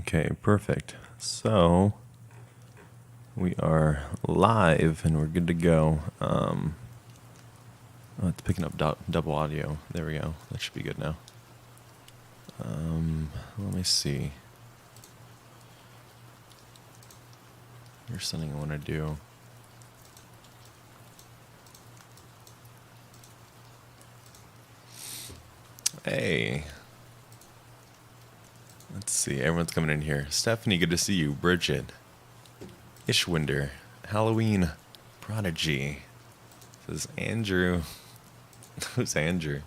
Okay, perfect. So we are live and we're good to go. Oh, it's picking up double audio. There we go. That should be good now. Let me see. Here's something I want to do. Hey. Let's see. Everyone's coming in here. Stephanie, good to see you. Bridget. Ishwinder. Halloween. Prodigy. This is Andrew. Who's Andrew?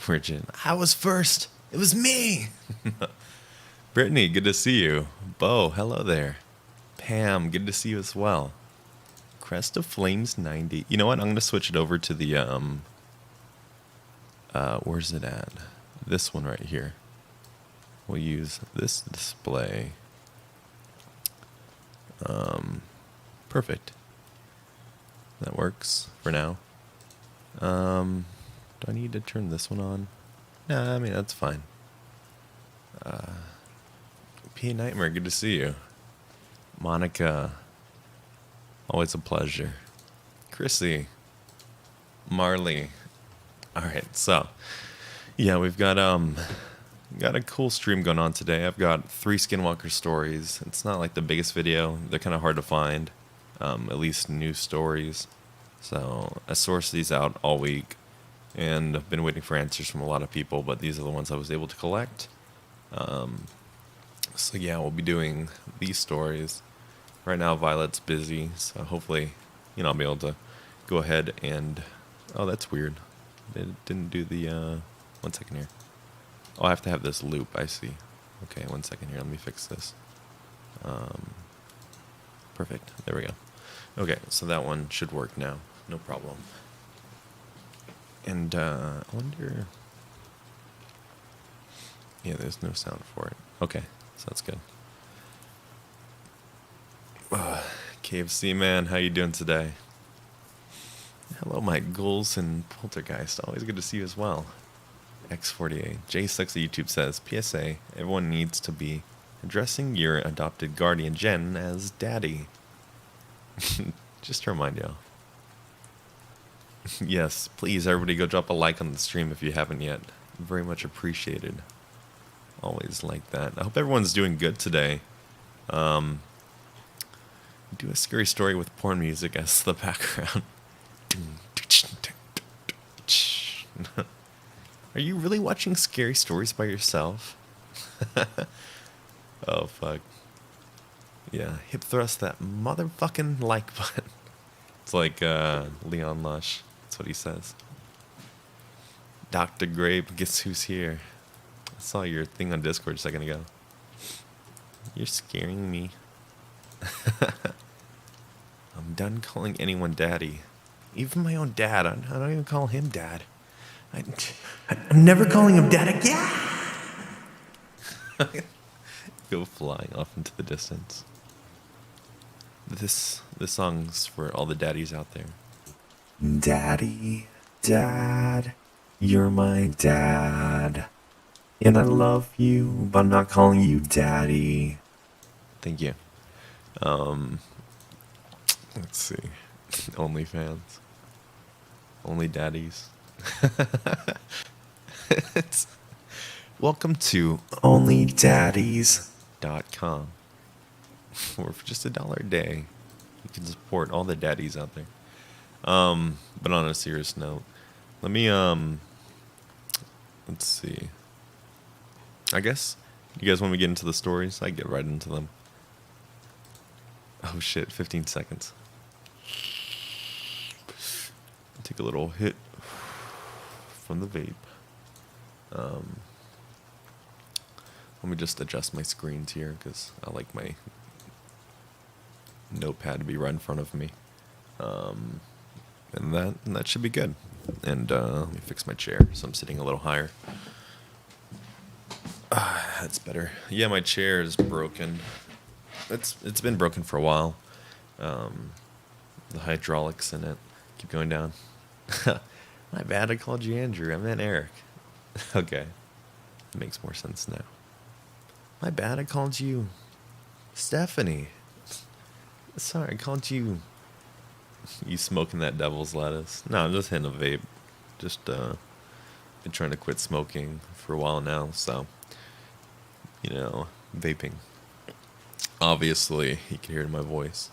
Bridget. I was first. It was me. Brittany, good to see you. Bo, hello there. Pam, good to see you as well. Crest of Flames 90. You know what? I'm going to switch it over to the, where's it at? This one right here. We'll use this display. Perfect. That works for now. Do I need to turn this one on? Nah, I mean, that's fine. P. Nightmare, good to see you. Monica, always a pleasure. Chrissy, Marley. All right, so yeah, we've got a cool stream going on today. I've got 3 SkinWalker stories. It's not like the biggest video. They're kind of hard to find, at least new stories. So I sourced these out all week, and I've been waiting for answers from a lot of people, but these are the ones I was able to collect. So yeah, we'll be doing these stories. Right now, Violet's busy, so hopefully, I'll be able to go ahead and... Oh, that's weird. It didn't do the... One second here. Oh, I have to have this loop, I see. Okay, 1 second here, let me fix this. Perfect, there we go. Okay, so that one should work now, no problem. And, I wonder... Yeah, there's no sound for it. Okay, so that's good. KFC man, how you doing today? Hello, my ghouls and poltergeist. Always good to see you as well. X48. J6 YouTube says, PSA, everyone needs to be addressing your adopted guardian Jen as daddy. Just to remind y'all. Yes, please, everybody go drop a like on the stream if you haven't yet. Very much appreciated. Always like that. I hope everyone's doing good today. Do a scary story with porn music as the background. Are you really watching scary stories by yourself? Oh, fuck. Yeah, hip thrust that motherfucking like button. It's like Leon Lush. That's what he says. Dr. Grape, guess who's here? I saw your thing on Discord a second ago. You're scaring me. I'm done calling anyone daddy. Even my own dad. I don't even call him dad. I'm never calling him dad again. Go flying off into the distance. This song's for all the daddies out there. Daddy, dad, you're my dad. And I love you, but I'm not calling you daddy. Thank you. Let's see. OnlyFans. Only daddies. Welcome to onlydaddies.com. Where for just $1 a day, you can support all the daddies out there. But on a serious note, let me, let's see. I guess, you guys want me to get into the stories? I get right into them. Oh shit, 15 seconds. Take a little hit from the vape. Let me just adjust my screens here because I like my notepad to be right in front of me. And that should be good. And let me fix my chair so I'm sitting a little higher. That's better. Yeah, my chair is broken. It's been broken for a while. The hydraulics in it keep going down. My bad, I called you Andrew. I meant Eric. Okay. It makes more sense now. My bad, I called you Stephanie. Sorry, I called you... You smoking that devil's lettuce? No, I'm just hitting a vape. Just, been trying to quit smoking for a while now, so... You know, vaping. Obviously, you can hear it in my voice.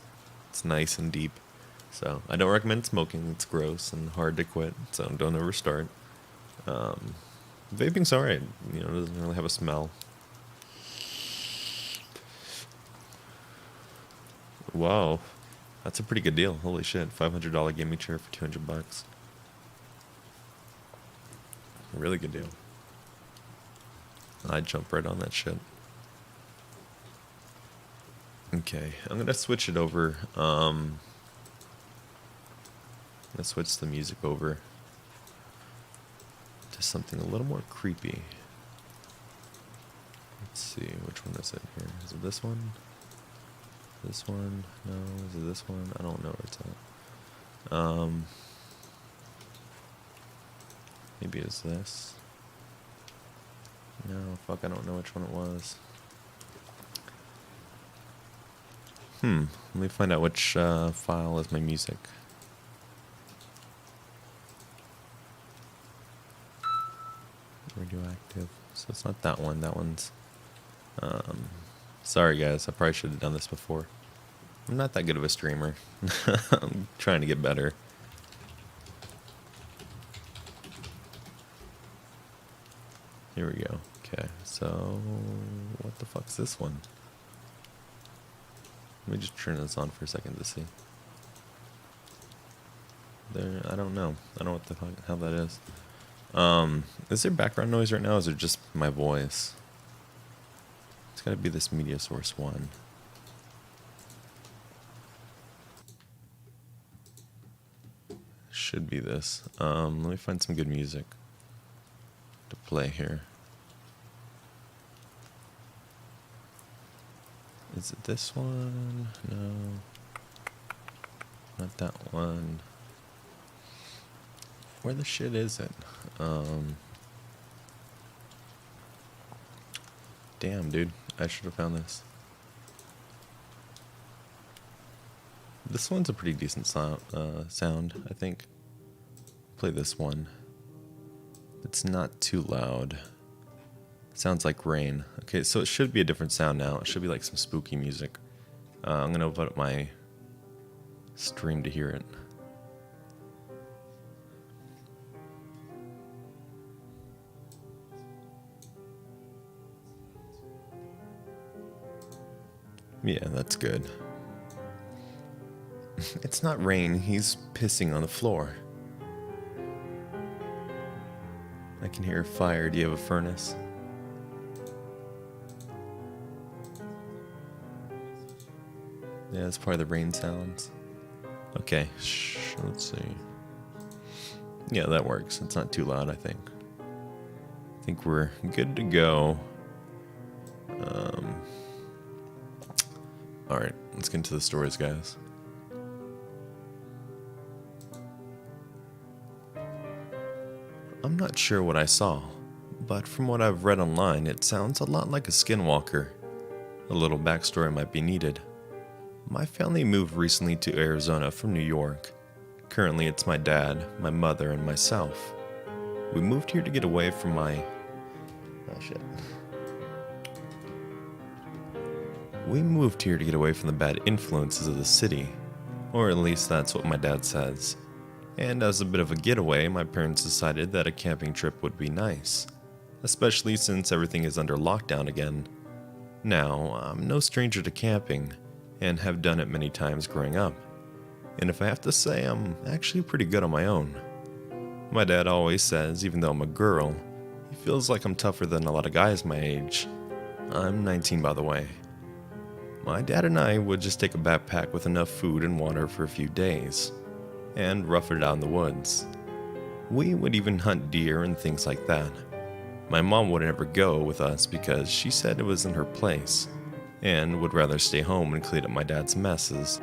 It's nice and deep. So, I don't recommend smoking. It's gross and hard to quit, so don't ever start. Vaping's alright. You know, it doesn't really have a smell. Wow. That's a pretty good deal. Holy shit. $500 gaming chair for $200. Really good deal. I'd jump right on that shit. Okay, I'm gonna switch it over. Let's switch the music over to something a little more creepy. Let's see, which one is it here? Is it this one? This one? No, is it this one? I don't know where it's at. Maybe it's this. No, fuck, I don't know which one it was. Let me find out which file is my music. Radioactive. So it's not that one. That one's... sorry guys, I probably should have done this before. I'm not that good of a streamer. I'm trying to get better. Here we go. Okay, so... What the fuck's this one? Let me just turn this on for a second to see. There, I don't know. I don't know what the fuck, how that is. Is there background noise right now, or is it just my voice? It's gotta be this media source one. Should be this. Let me find some good music to play here. Is it this one? No. Not that one. Where the shit is it? Damn, dude. I should have found this. This one's a pretty decent sound, I think. Play this one. It's not too loud. Sounds like rain. Okay, so it should be a different sound now. It should be like some spooky music. I'm gonna open up my stream to hear it. Yeah, that's good. It's not rain, he's pissing on the floor. I can hear fire. Do you have a furnace? Yeah, that's part of the rain sounds. Okay, shh, let's see. Yeah, that works. It's not too loud, I think. I think we're good to go. Alright, let's get into the stories, guys. I'm not sure what I saw, but from what I've read online, it sounds a lot like a SkinWalker. A little backstory might be needed. My family moved recently to Arizona from New York. Currently, it's my dad, my mother, and myself. We moved here to get away from my... Oh, shit. We moved here to get away from the bad influences of the city. Or at least that's what my dad says. And as a bit of a getaway, my parents decided that a camping trip would be nice. Especially since everything is under lockdown again. Now, I'm no stranger to camping, and have done it many times growing up. And if I have to say, I'm actually pretty good on my own. My dad always says, even though I'm a girl, he feels like I'm tougher than a lot of guys my age. I'm 19, by the way. My dad and I would just take a backpack with enough food and water for a few days, and rough it out in the woods. We would even hunt deer and things like that. My mom would never go with us because she said it wasn't her place, and would rather stay home and clean up my dad's messes.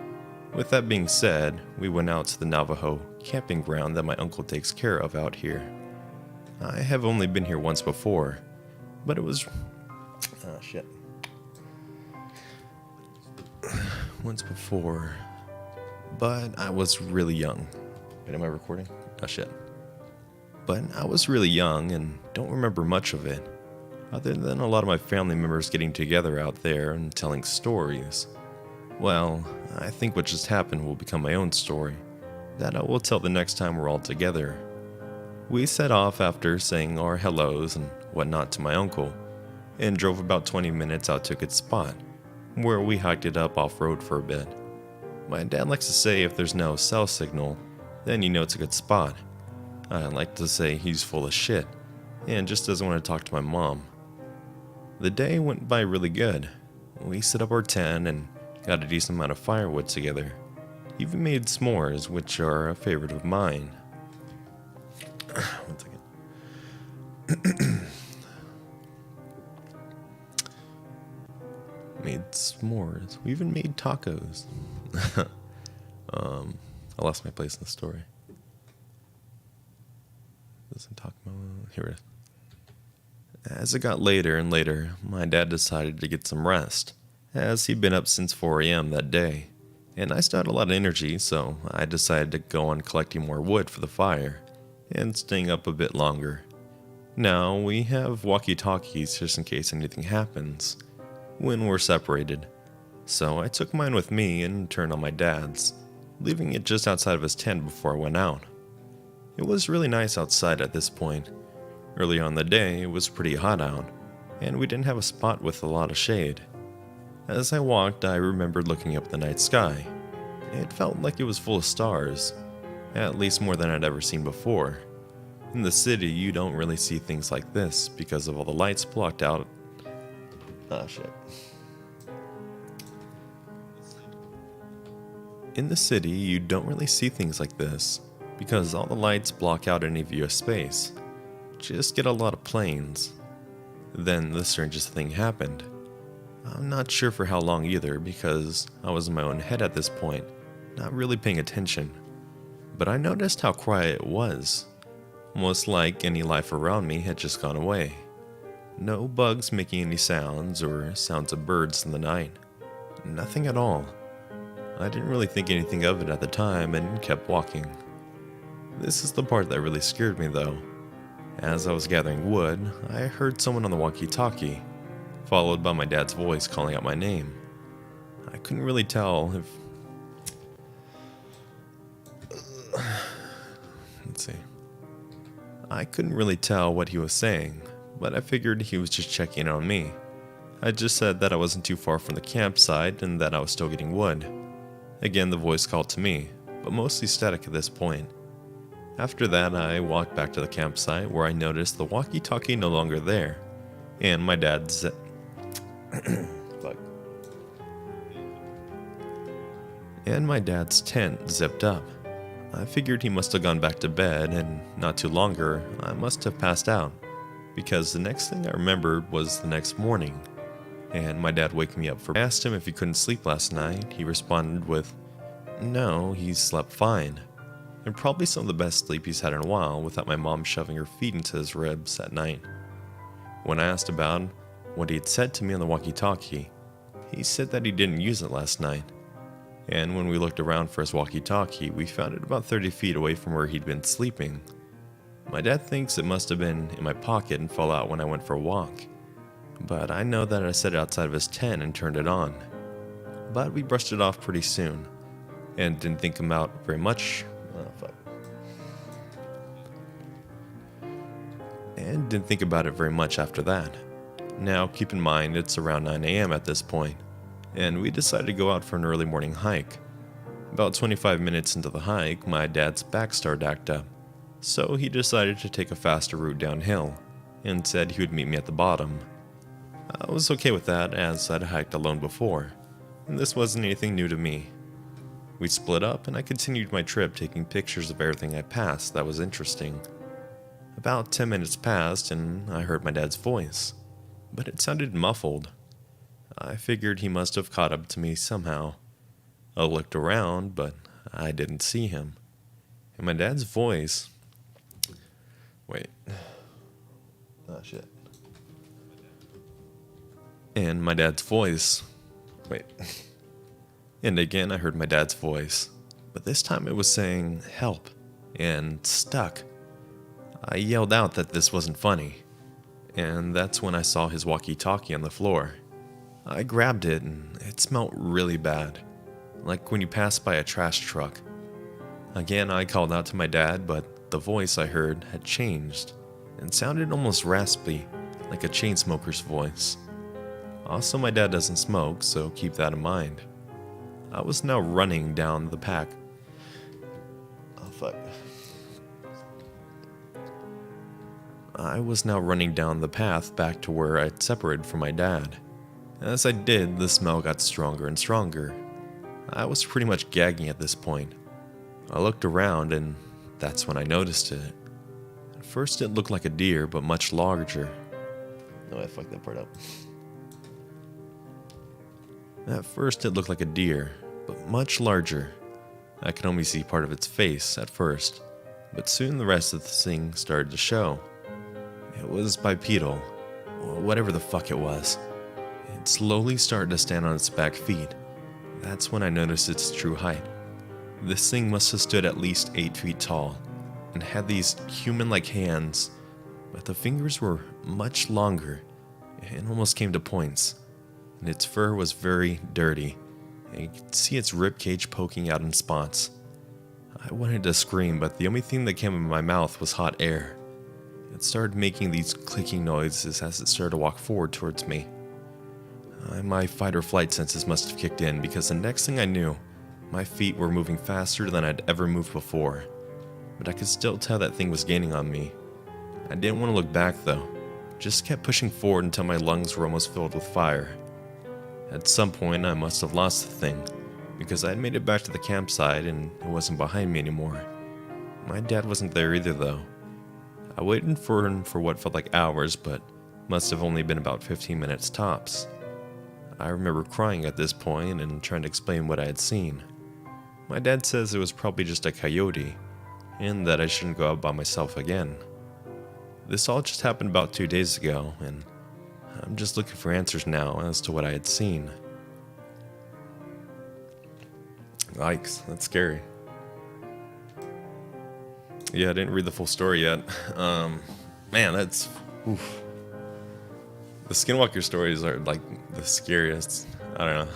With that being said, we went out to the Navajo camping ground that my uncle takes care of out here. I have only been here once before, but it was... Oh shit. once before, but I was really young. Wait, am I recording? Oh shit. But I was really young and don't remember much of it, other than a lot of my family members getting together out there and telling stories. Well, I think what just happened will become my own story, that I will tell the next time we're all together. We set off after saying our hellos and whatnot to my uncle, and drove about 20 minutes out to a good spot, where we hiked it up off-road for a bit. My dad likes to say if there's no cell signal, then you know it's a good spot. I like to say he's full of shit, and just doesn't want to talk to my mom. The day went by really good. We set up our tent and got a decent amount of firewood together. Even made s'mores, which are a favorite of mine. One second. Made s'mores. We even made tacos. I lost my place in the story. Doesn't talk about. Here it is. As it got later and later, my dad decided to get some rest, as he'd been up since 4 a.m. that day, and I still had a lot of energy, so I decided to go on collecting more wood for the fire, and staying up a bit longer. Now, we have walkie-talkies just in case anything happens when we're separated, so I took mine with me and turned on my dad's, leaving it just outside of his tent before I went out. It was really nice outside at this point. Early on in the day, it was pretty hot out, and we didn't have a spot with a lot of shade. As I walked, I remembered looking up at the night sky. It felt like it was full of stars, at least more than I'd ever seen before. In the city, you don't really see things like this because of all the lights blocked out. Ah, shit. In the city, you don't really see things like this because all the lights block out any view of space. Just get a lot of planes. Then the strangest thing happened. I'm not sure for how long either because I was in my own head at this point, not really paying attention. But I noticed how quiet it was, almost like any life around me had just gone away. No bugs making any sounds or sounds of birds in the night. Nothing at all. I didn't really think anything of it at the time and kept walking. This is the part that really scared me though. As I was gathering wood, I heard someone on the walkie-talkie, followed by my dad's voice calling out my name. I couldn't really tell if... Let's see. I couldn't really tell what he was saying, but I figured he was just checking in on me. I just said that I wasn't too far from the campsite and that I was still getting wood. Again, the voice called to me, but mostly static at this point. After that, I walked back to the campsite where I noticed the walkie-talkie no longer there, and my dad's and my dad's tent zipped up. I figured he must have gone back to bed, and not too longer, I must have passed out, because the next thing I remembered was the next morning, and my dad waking me up for. I asked him if he couldn't sleep last night. He responded with, "No, he slept fine." And probably some of the best sleep he's had in a while without my mom shoving her feet into his ribs at night. When I asked about what he had said to me on the walkie-talkie, he said that he didn't use it last night. And when we looked around for his walkie-talkie, we found it about 30 feet away from where he'd been sleeping. My dad thinks it must have been in my pocket and fell out when I went for a walk. But I know that I set it outside of his tent and turned it on. But we brushed it off pretty soon, and didn't think about very much. And didn't think about it very much after that. Now, keep in mind, it's around 9 a.m. at this point, and we decided to go out for an early morning hike. About 25 minutes into the hike, my dad's back started to act up, so he decided to take a faster route downhill, and said he would meet me at the bottom. I was okay with that, as I'd hiked alone before, and this wasn't anything new to me. We split up, and I continued my trip taking pictures of everything I passed that was interesting. About 10 minutes passed, and I heard my dad's voice, but it sounded muffled. I figured he must have caught up to me somehow. I looked around, but I didn't see him. And my dad's voice... Wait. Oh, shit. And my dad's voice... Wait. And again, I heard my dad's voice, but this time it was saying, "Help," and "Stuck." I yelled out that this wasn't funny, and that's when I saw his walkie-talkie on the floor. I grabbed it, and it smelled really bad, like when you pass by a trash truck. Again, I called out to my dad, but the voice I heard had changed and sounded almost raspy, like a chain smoker's voice. Also, my dad doesn't smoke, so keep that in mind. I was now running down the path. Oh, fuck. I was now running down the path back to where I'd separated from my dad. As I did, the smell got stronger and stronger. I was pretty much gagging at this point. I looked around, and that's when I noticed it. At first, it looked like a deer, but much larger. No, I fucked that part up. At first, it looked like a deer, but much larger. I could only see part of its face at first, but soon the rest of the thing started to show. It was bipedal, or whatever the fuck it was. It slowly started to stand on its back feet. That's when I noticed its true height. This thing must have stood at least 8 feet tall, and had these human-like hands, but the fingers were much longer, and almost came to points, and its fur was very dirty, and you could see its rib cage poking out in spots. I wanted to scream, but the only thing that came in my mouth was hot air. It started making these clicking noises as it started to walk forward towards me. My fight or flight senses must have kicked in, because the next thing I knew, my feet were moving faster than I'd ever moved before. But I could still tell that thing was gaining on me. I didn't want to look back though, just kept pushing forward until my lungs were almost filled with fire. At some point I must have lost the thing, because I had made it back to the campsite and it wasn't behind me anymore. My dad wasn't there either though. I waited for him for what felt like hours, but must have only been about 15 minutes tops. I remember crying at this point and trying to explain what I had seen. My dad says it was probably just a coyote, and that I shouldn't go out by myself again. This all just happened about 2 days ago, and I'm just looking for answers now as to what I had seen. Yikes, that's scary. Yeah, I didn't read the full story yet. Man, that's... Oof. The SkinWalker stories are like the scariest. I don't know.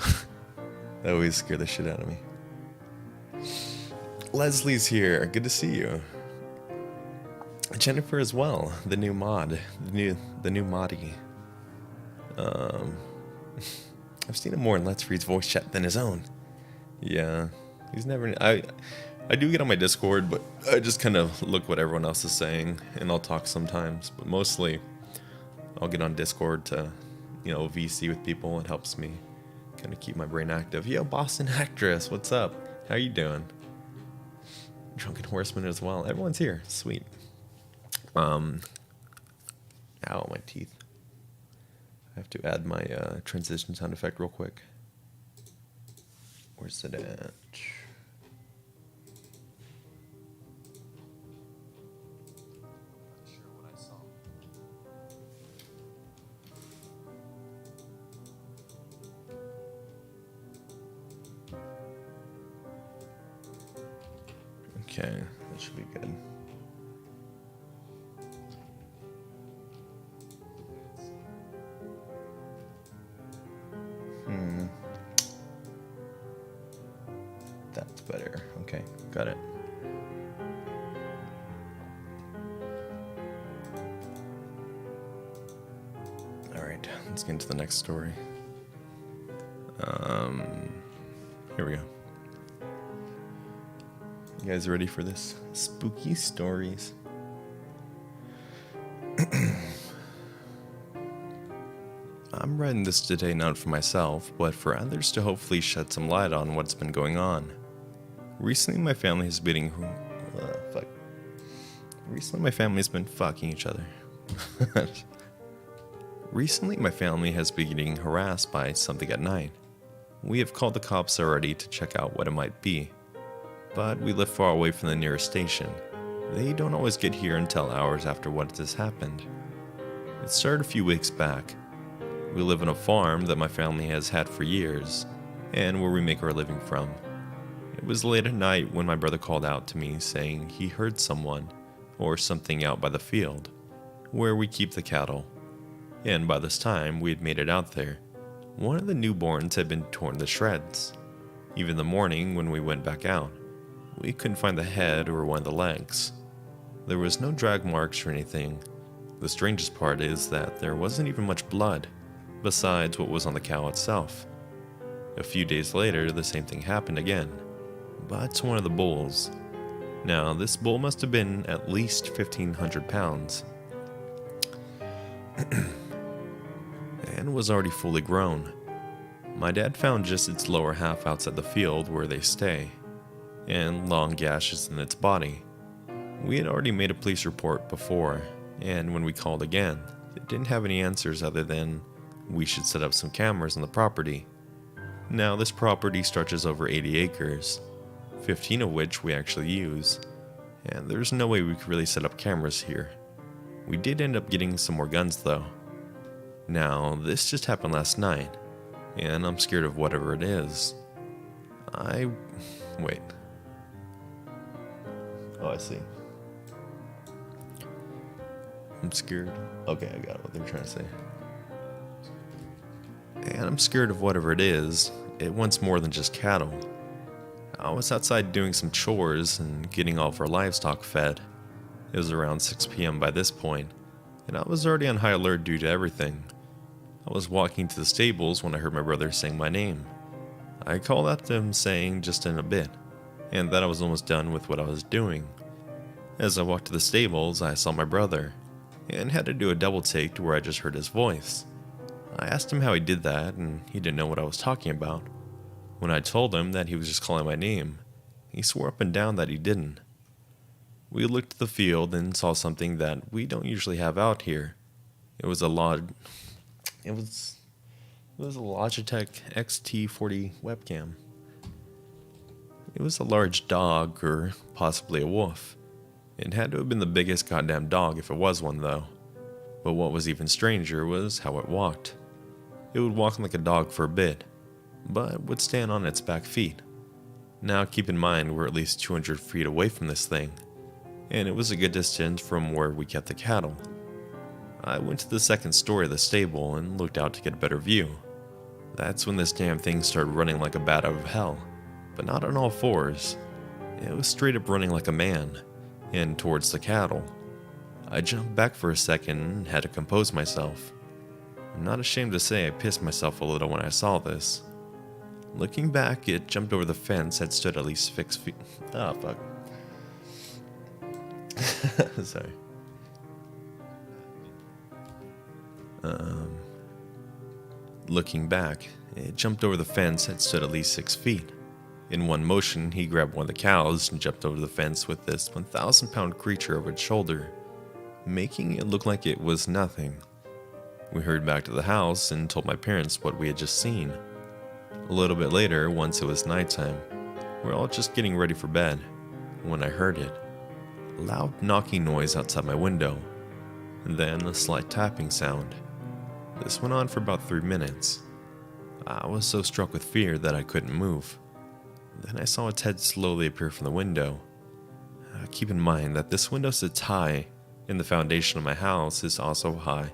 They always scare the shit out of me. Leslie's here. Good to see you. Jennifer as well. The new mod. The new moddie. I've seen him more in Let's Read's voice chat than his own. Yeah. He's never... I do get on my Discord, but I just kind of look what everyone else is saying, and I'll talk sometimes, but mostly I'll get on Discord to, VC with people. It helps me kind of keep my brain active. Yo, Boston Actress, what's up? How you doing? Drunken Horseman as well. Everyone's here. Sweet. Ow, my teeth. I have to add my transition sound effect real quick. Where's it at? Okay, that should be good. That's better. Okay, got it. All right, let's get into the next story. Here we go. You guys ready for this? Spooky stories. I'm writing this today not for myself, but for others to hopefully shed some light on what's been going on. Recently, my family has been fucking each other. Recently, my family has been getting harassed by something at night. We have called the cops already to check out what it might be, but we live far away from the nearest station. They don't always get here until hours after what has happened. It started a few weeks back. We live on a farm that my family has had for years. and where we make our living from. It was late at night when my brother called out to me saying he heard someone or something out by the field where we keep the cattle. And by this time we had made it out there. One of the newborns had been torn to shreds. Even the morning when we went back out, we couldn't find the head or one of the legs. There was no drag marks or anything. The strangest part is that there wasn't even much blood, besides what was on the cow itself. A few days later, the same thing happened again, but to one of the bulls. Now, this bull must have been at least 1,500 pounds, and was already fully grown. My dad found just its lower half outside the field where they stay, and long gashes in its body. We had already made a police report before, and when we called again, it didn't have any answers other than we should set up some cameras on the property. Now, this property stretches over 80 acres, 15 of which we actually use, and there's no way we could really set up cameras here. We did end up getting some more guns though. Now, this just happened last night, and I'm scared of whatever it is. Wait. Oh, I see. I'm scared. Okay, I got what they're trying to say. And I'm scared of whatever it is. It wants more than just cattle. I was outside doing some chores and getting all of our livestock fed. It was around 6 p.m. by this point, and I was already on high alert due to everything. I was walking to the stables when I heard my brother saying my name. I called out to him saying just in a bit, and that I was almost done with what I was doing. As I walked to the stables, I saw my brother, and had to do a double take to where I just heard his voice. I asked him how he did that, and he didn't know what I was talking about. When I told him that he was just calling my name, he swore up and down that he didn't. We looked at the field and saw something that we don't usually have out here. It was a Logitech XT40 webcam. It was a large dog, or possibly a wolf. It had to have been the biggest goddamn dog if it was one though. But what was even stranger was how it walked. It would walk like a dog for a bit, but would stand on its back feet. Now keep in mind we're at least 200 feet away from this thing, and it was a good distance from where we kept the cattle. I went to the second story of the stable and looked out to get a better view. That's when this damn thing started running like a bat out of hell, but not on all fours. It was straight up running like a man, and towards the cattle. I jumped back for a second and had to compose myself. I'm not ashamed to say I pissed myself a little when I saw this. Looking back, it jumped over the fence that stood at least 6 feet. Oh, fuck. Sorry. Looking back, it jumped over the fence that stood at least 6 feet. In one motion, he grabbed one of the cows and jumped over the fence with this 1,000-pound creature over its shoulder, making it look like it was nothing. We hurried back to the house and told my parents what we had just seen. A little bit later, once it was nighttime, we were all just getting ready for bed, when I heard it. A loud knocking noise outside my window, and then a slight tapping sound. This went on for about 3 minutes. I was so struck with fear that I couldn't move. Then I saw its head slowly appear from the window. Keep in mind that this window sits high, and the foundation of my house is also high.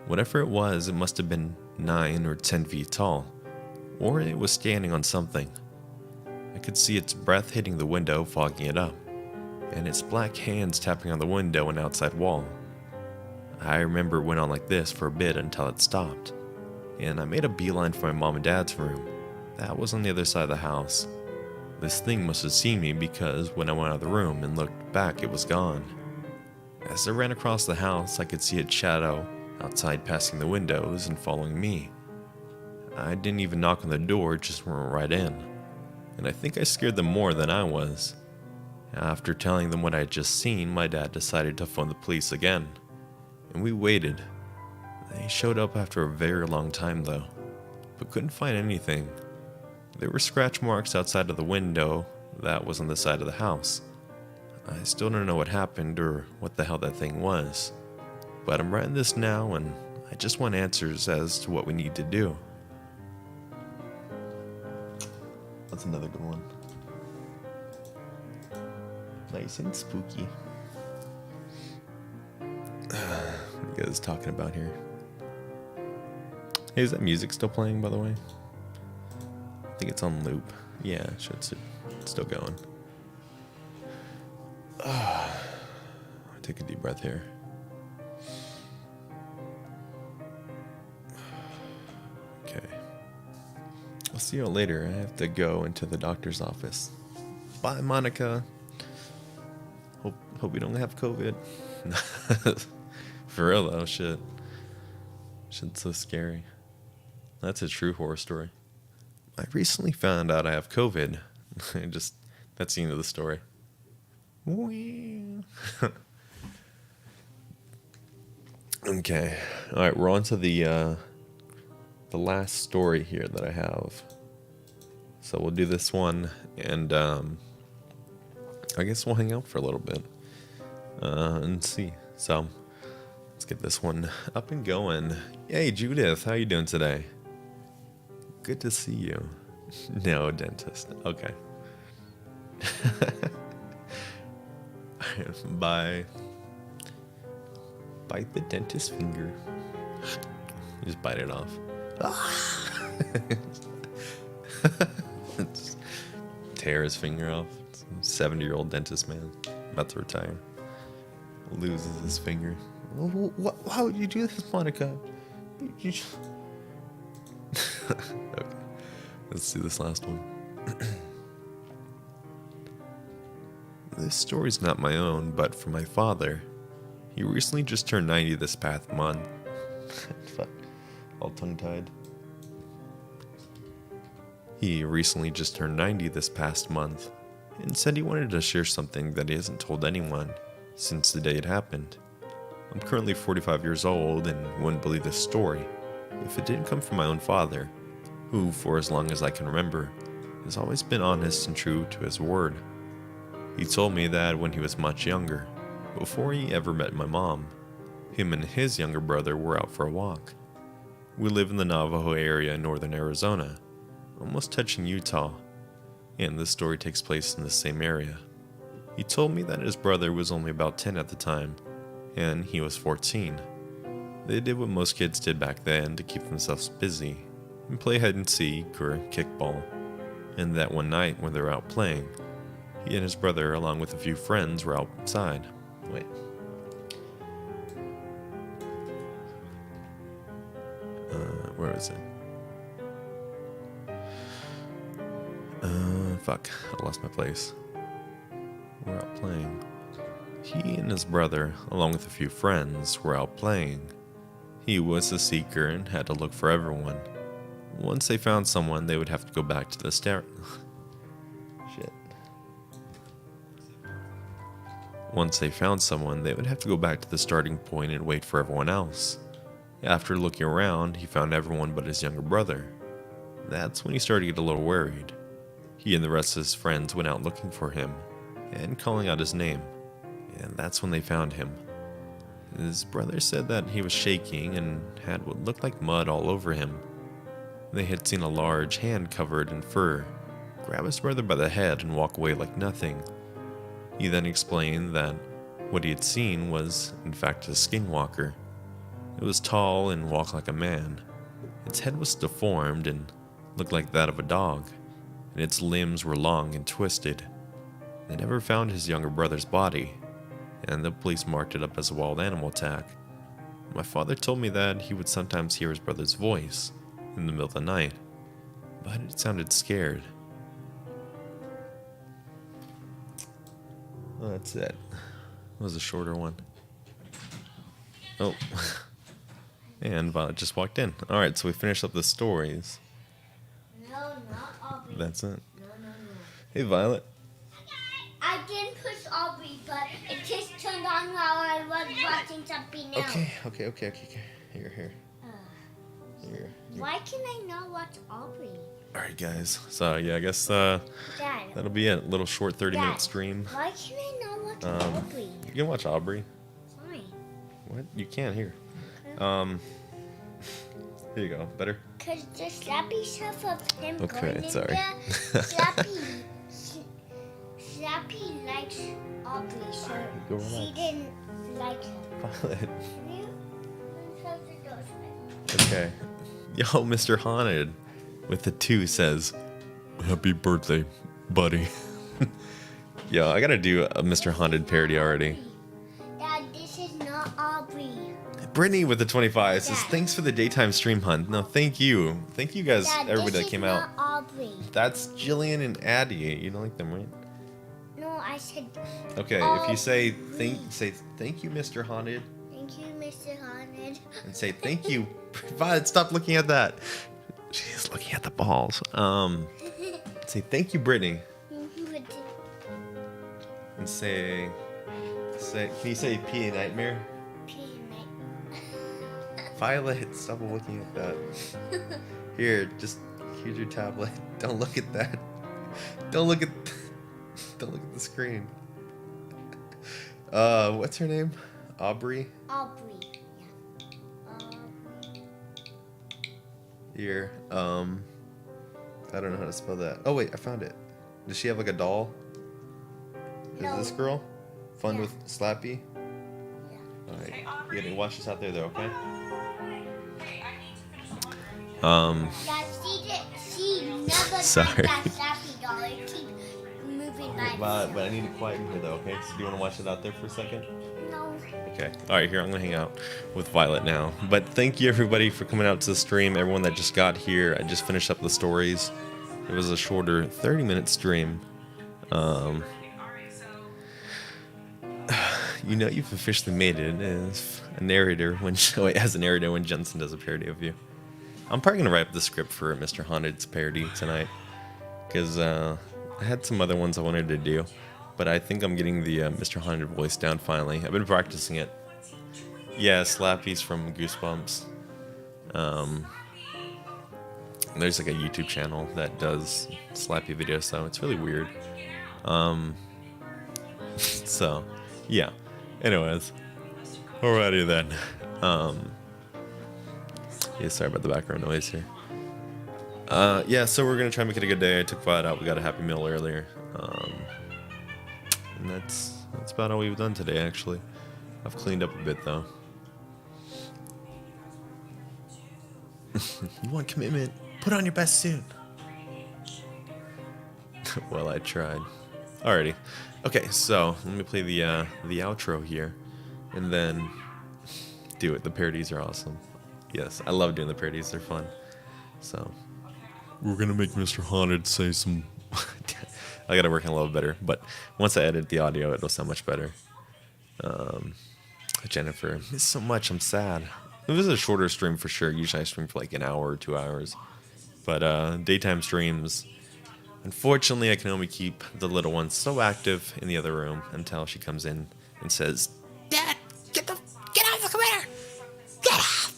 Whatever it was, it must have been 9 or 10 feet tall, or it was standing on something. I could see its breath hitting the window, fogging it up, and its black hands tapping on the window and outside wall. I remember it went on like this for a bit until it stopped, and I made a beeline for my mom and dad's room. That was on the other side of the house. This thing must have seen me because when I went out of the room and looked back, it was gone. As I ran across the house, I could see its shadow outside passing the windows and following me. I didn't even knock on the door, just went right in. And I think I scared them more than I was. After telling them what I had just seen, my dad decided to phone the police again. And we waited. They showed up after a very long time though, but couldn't find anything. There were scratch marks outside of the window that was on the side of the house. I still don't know what happened or what the hell that thing was, but I'm writing this now and I just want answers as to what we need to do. That's another good one. Nice and spooky. What are you guys talking about here? Hey, is that music still playing, by the way? I think it's on loop. Yeah, it's still going. Take a deep breath here. Okay. I'll see you all later. I have to go into the doctor's office. Bye, Monica. Hope we don't have COVID. For real though, shit. Shit's so scary. That's a true horror story. I recently found out I have COVID. That's the end of the story. Okay. All right, we're on to the last story here that I have. So we'll do this one, and I guess we'll hang out for a little bit and see. So let's get this one up and going. Hey, Judith, how you doing today? Good to see you. No, dentist. Okay. Bye. Bite the dentist's finger. Just bite it off. Tear his finger off. 70-year-old dentist man about to retire loses his finger. Why would you do this, Monica? Okay, let's do this last one. This story's not my own, but from my father. He recently just turned 90 this past month. Fuck. All tongue-tied. He recently just turned 90 this past month and said he wanted to share something that he hasn't told anyone since the day it happened. I'm currently 45 years old and wouldn't believe this story if it didn't come from my own father, who, for as long as I can remember, has always been honest and true to his word. He told me that when he was much younger, before he ever met my mom, him and his younger brother were out for a walk. We live in the Navajo area in northern Arizona, almost touching Utah, and this story takes place in the same area. He told me that his brother was only about 10 at the time, and he was 14. They did what most kids did back then to keep themselves busy, and play hide and seek or kickball. And that one night when they were out playing, he and his brother, along with a few friends, were outside. Wait. Where is it? Fuck. I lost my place. We're out playing. He and his brother, along with a few friends, were out playing. He was a seeker and had to look for everyone. Once they found someone, they would have to go back to the Shit. Once they found someone, they would have to go back to the starting point and wait for everyone else. After looking around, he found everyone but his younger brother. That's when he started to get a little worried. He and the rest of his friends went out looking for him and calling out his name, and that's when they found him. His brother said that he was shaking and had what looked like mud all over him. They had seen a large hand covered in fur grab his brother by the head and walk away like nothing. He then explained that what he had seen was, in fact, a SkinWalker. It was tall and walked like a man. Its head was deformed and looked like that of a dog, and its limbs were long and twisted. They never found his younger brother's body, and the police marked it up as a wild animal attack. My father told me that he would sometimes hear his brother's voice in the middle of the night, but it sounded scared. Well, that's it. That was a shorter one. Oh. And Violet just walked in. Alright, so we finished up the stories. No, not Aubrey. That's it. No. Hey, Violet. I didn't push Aubrey, but it just turned on while I was watching something else. Okay. Here. Why can I not watch Aubrey? Alright, guys. So, yeah, I guess Dad, that'll be it. A little short 30-minute stream. why can I not watch Aubrey? You can watch Aubrey. Fine. What? You can't hear. Here you go. Better? Because the Slappy stuff of him Okay, going in sorry. there, Slappy likes Aubrey, so Go she relax. didn't like him. Violet. Can you close the door for me? Okay. Yo, Mr. Haunted with the 2 says, "Happy birthday, buddy." Yo, I gotta do a Mr. Haunted parody already. Dad, this is not Aubrey. Brittany with the 25 says, Dad. "Thanks for the daytime stream hunt." No, thank you. Thank you guys, Dad, everybody this that came is out. not Aubrey. That's Jillian and Addie. You don't like them, right? No, I said Okay, if you say thank you, Mr. Haunted, thank you, Mr. Haunted. and say thank you, Violet, stop looking at that. She's looking at the balls. Say thank you, Brittany, and say, can you say P.A. Nightmare? Violet, stop looking at that. Here, here's your tablet. Don't look at that. Don't look at the screen. What's her name? Aubrey? Aubrey. Yeah. Aubrey. Here, I don't know how to spell that. Oh wait, I found it. Does she have like a doll? No. Is this girl fun Yeah. with Slappy? Yeah. Alright, you gotta watch this out there though, okay? Yeah, she never Sorry. got that Slappy doll. It keeps moving by But I need it quiet in here though, okay? So do you want to watch it out there for a second? No. Okay. Alright, here, I'm gonna hang out with Violet now. But thank you everybody for coming out to the stream, everyone that just got here. I just finished up the stories. It was a shorter 30-minute stream. You know you've officially made it as a narrator when Jensen does a parody of you. I'm probably gonna write up the script for Mr. Haunted's parody tonight, because I had some other ones I wanted to do, but I think I'm getting the Mr. Haunted voice down finally. I've been practicing it. Yeah, Slappy's from Goosebumps. There's like a YouTube channel that does Slappy videos, so it's really weird. So, yeah. Anyways, alrighty then. Yeah, sorry about the background noise here. Yeah, so we're gonna try and make it a good day. I took Violet out. We got a Happy Meal earlier. And that's about all we've done today, actually. I've cleaned up a bit though. You want commitment? Put on your best suit. Well, I tried. Alrighty. Okay, so let me play the outro here, and then do it. The parodies are awesome. Yes, I love doing the parodies. They're fun. So we're gonna make Mr. Haunted say some. I gotta work on it a little better, but once I edit the audio, it'll sound much better. Jennifer, I miss so much. I'm sad. It was a shorter stream for sure. Usually I stream for like an hour or 2 hours, but daytime streams. Unfortunately, I can only keep the little one so active in the other room until she comes in and says, "Dad, get out of the computer! Get out!"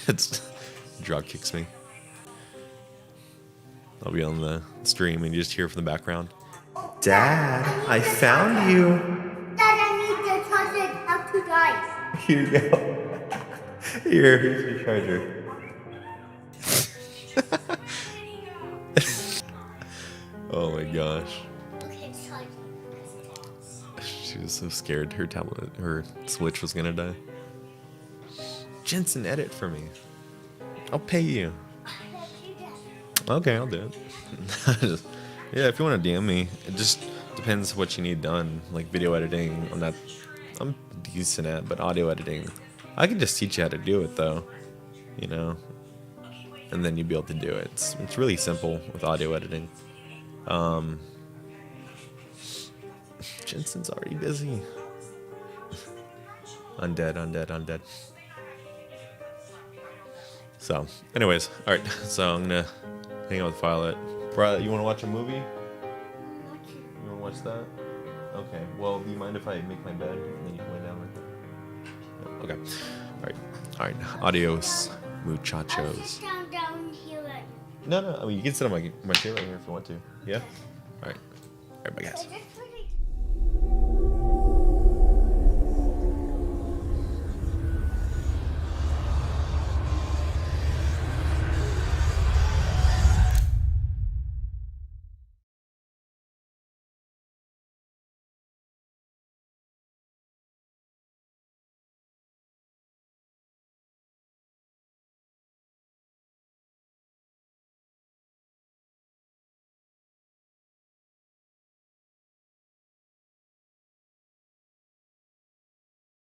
It's drop kicks me. I'll be on the stream and you just hear from the background, "Dad, I found you." Dad, I need the charger up to die. Here you go. Here's your charger. Oh my gosh. Okay, charger. She was so scared her Switch was gonna die. Jensen, edit for me. I'll pay you. Okay, I'll do it. Yeah, if you want to DM me, it just depends what you need done. Like video editing, I'm decent at, but audio editing, I can just teach you how to do it though, you know, and then you'd be able to do it. It's really simple with audio editing. Jensen's already busy. Undead. So, anyways, alright, so I'm gonna hang out with Violet. Violet, you wanna watch a movie? You wanna watch that? Okay, well, do you mind if I make my bed and then you can lay down right there? Okay, alright, adios, I'll muchachos. sit down here. No, I mean, you can sit on my chair right here if you want to. Yeah? Alright, bye guys. Just